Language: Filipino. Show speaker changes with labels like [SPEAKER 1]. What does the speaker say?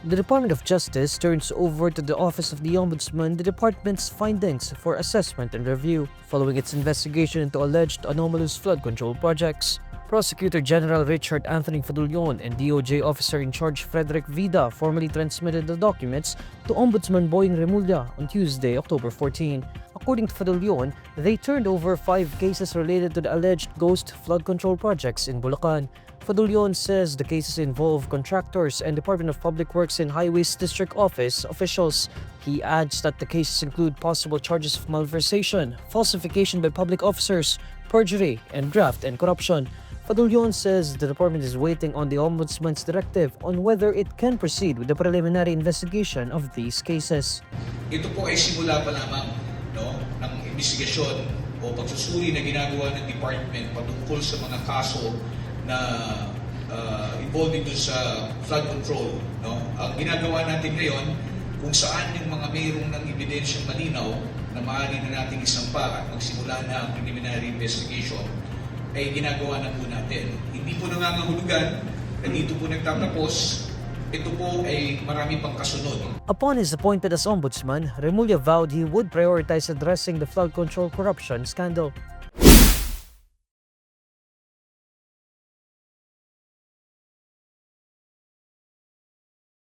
[SPEAKER 1] The Department of Justice turns over to the Office of the Ombudsman the department's findings for assessment and review following its investigation into alleged anomalous flood control projects. Prosecutor General Richard Anthony Fadulyon and DOJ Officer in Charge Frederick Vida formally transmitted the documents to Ombudsman Boying Remulla on Tuesday, October 14. According to Fadulyon, they turned over 5 cases related to the alleged ghost flood control projects in Bulacan. Fadulyon says the cases involve contractors and Department of Public Works and Highways District Office officials. He adds that the cases include possible charges of malversation, falsification by public officers, perjury, and graft and corruption. Fadulyon says the department is waiting on the Ombudsman's directive on whether it can proceed with the preliminary investigation of these cases.
[SPEAKER 2] Ito po ay simula pa lamang ng investigasyon o pagsusuri na ginagawa ng department patungkol sa mga kaso na involving dun sa flood control. Ang ginagawa natin ngayon, kung saan yung mga mayroong ng ebidensyang malinaw na maaari na nating isampa at magsimula na ang preliminary investigation, ay ginagawa na po natin. Hindi po nangangahulugan na dito po nagtatapos. Ito po ay marami pang kasunod.
[SPEAKER 1] Upon his appointment as Ombudsman, Remulla vowed he would prioritize addressing the flood control corruption scandal.